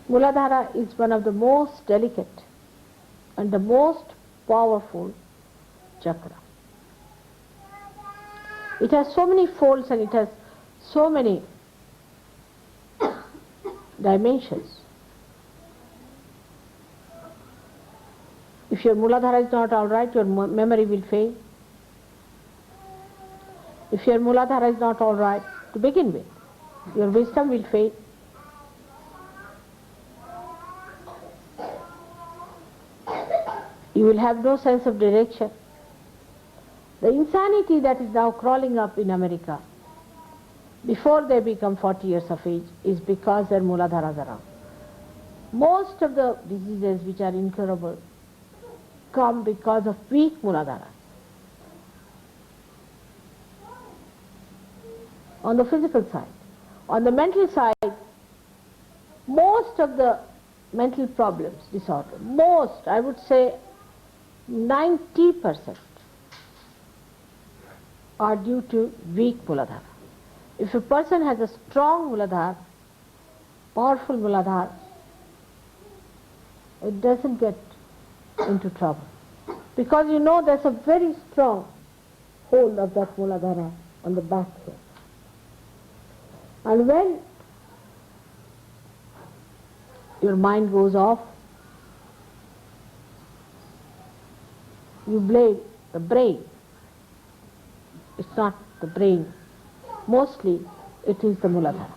Mooladhara is one of the most delicate and the most powerful chakra. It has so many folds and it has so many dimensions. If your Mooladhara is not all right, your memory will fail. If your Mooladhara is not all right to begin with, your wisdom will fail. You will have no sense of direction. The insanity that is now crawling up in America before they become 40 years of age is because their Mooladharas are wrong. Most of the diseases which are incurable come because of weak Mooladhara. On the physical side. On the mental side, most of the mental problems, disorder, most, I would say 90% are due to weak Mooladhara. If a person has a strong Mooladhara, powerful Mooladhara, it doesn't get into trouble. Because you know there's a very strong hold of that Mooladhara on the back here. And when your mind goes off, you blame the brain. It's not the brain. Mostly it is the Mooladhara.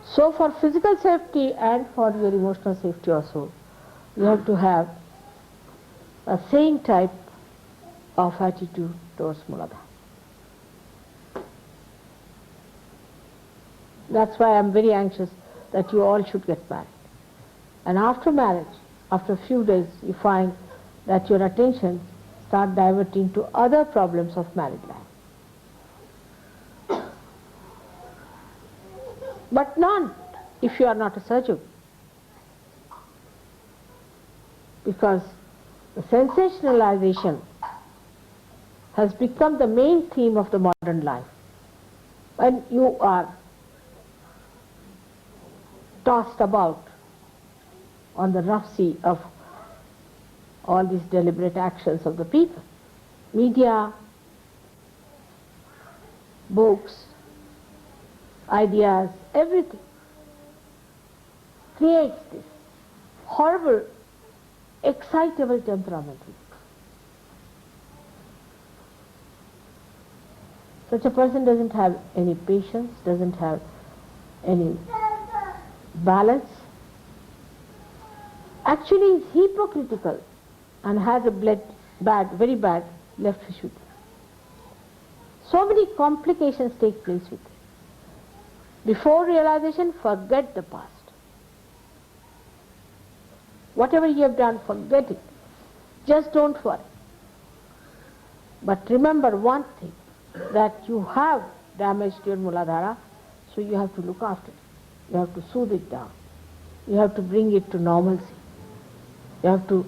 So for physical safety and for your emotional safety also, you have to have a sane type of attitude towards Mooladhara. That's why I'm very anxious that you all should get married. And after marriage, after a few days, you find that your attention starts diverting to other problems of married life. But none if you are not a surgeon. Because the sensationalization has become the main theme of the modern life. When you are tossed about on the rough sea of all these deliberate actions of the people. Media, books, ideas, everything creates this horrible, excitable temperament. Such a person doesn't have any patience, doesn't have any balance, actually is hypocritical and has a very bad left Vishuddhi. So many complications take place with it. Before realization, forget the past. Whatever you have done, forget it. Just don't worry. But remember one thing, that you have damaged your Mooladhara, so you have to look after it. You have to soothe it down. You have to bring it to normalcy. You have to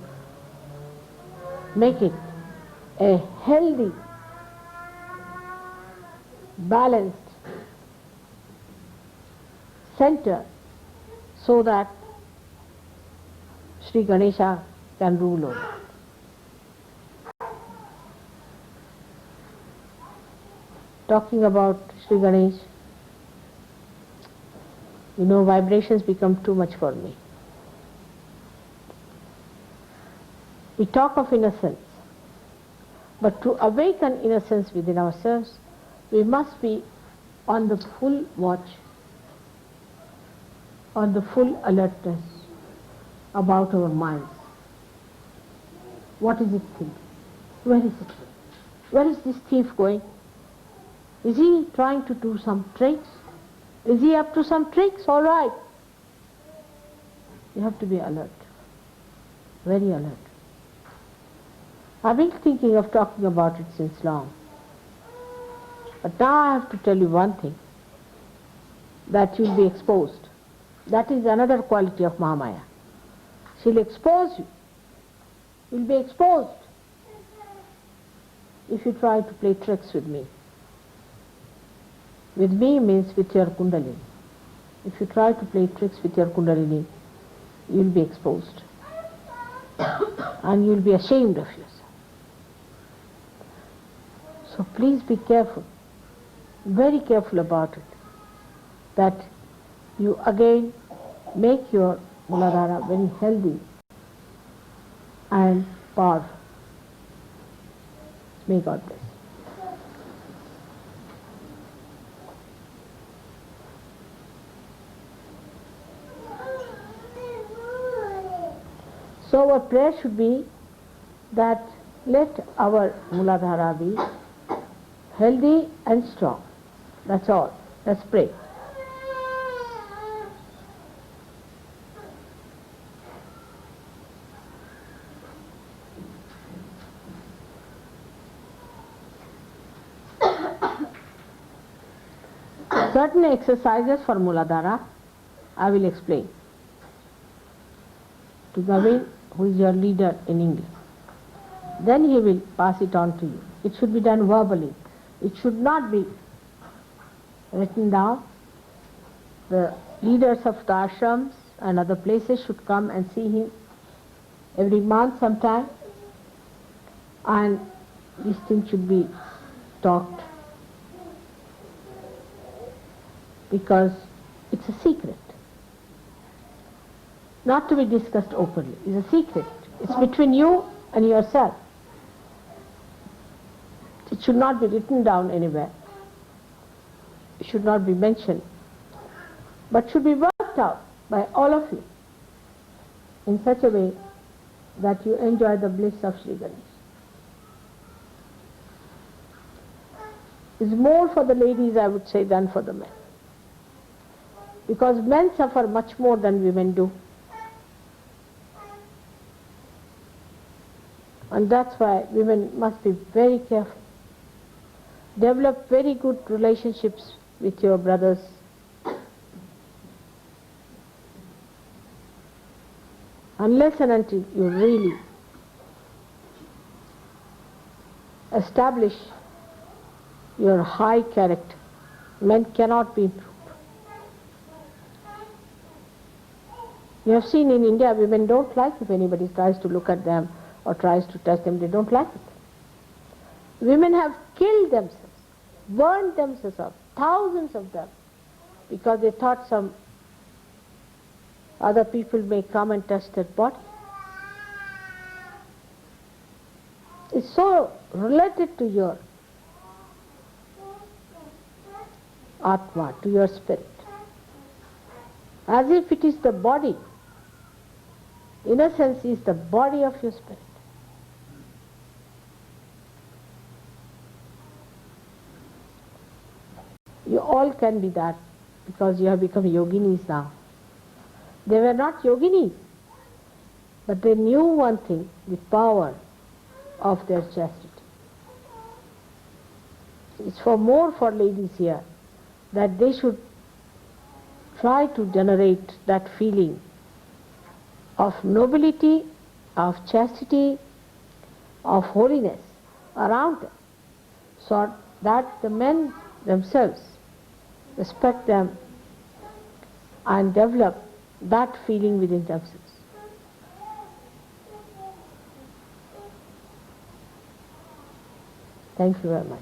make it a healthy, balanced center so that Sri Ganesha can rule over it. Talking about Sri Ganesh, you know, vibrations become too much for me. We talk of innocence, but to awaken innocence within ourselves, we must be on the full watch, on the full alertness about our minds. What is it thinking? Where is it? Where is this thief going? Is he trying to do some tricks? Is he up to some tricks? All right. You have to be alert, very alert. I've been thinking of talking about it since long. But now I have to tell you one thing, that you'll be exposed. That is another quality of Mahamaya. She'll expose you. You'll be exposed if you try to play tricks with me. With me means with your Kundalini. if you try to play tricks with your Kundalini, you will be exposed and you will be ashamed of yourself. So please be careful, very careful about it, that you again make your Mooladhara very healthy and powerful. May God bless. So our prayer should be that let our Mooladhara be healthy and strong. That's all. Let's pray. Certain exercises for Mooladhara I will explain to Naveen, who is your leader in English. Then he will pass it on to you. It should be done verbally. It should not be written down. The leaders of the ashrams and other places should come and see him every month sometime, and these things should be talked, because it's a secret, not to be discussed openly. It's a secret. It's between you and yourself. It should not be written down anywhere. It should not be mentioned, but should be worked out by all of you in such a way that you enjoy the bliss of Sri Ganesh. It's more for the ladies, I would say, than for the men, because men suffer much more than women do. And that's why women must be very careful. Develop very good relationships with your brothers. Unless and until you really establish your high character, men cannot be improved. You have seen in India, women don't like if anybody tries to look at them or tries to touch them. They don't like it. Women have killed themselves, burned themselves up, thousands of them, because they thought some other people may come and touch their body. It's so related to your Atma, to your spirit, as if it is the body. Innocence is the body of your spirit. You all can be that, because you have become yoginis now. They were not yoginis, but they knew one thing, the power of their chastity. It's more for ladies here, that they should try to generate that feeling of nobility, of chastity, of holiness around them, so that the men themselves respect them and develop that feeling within themselves. Thank you very much.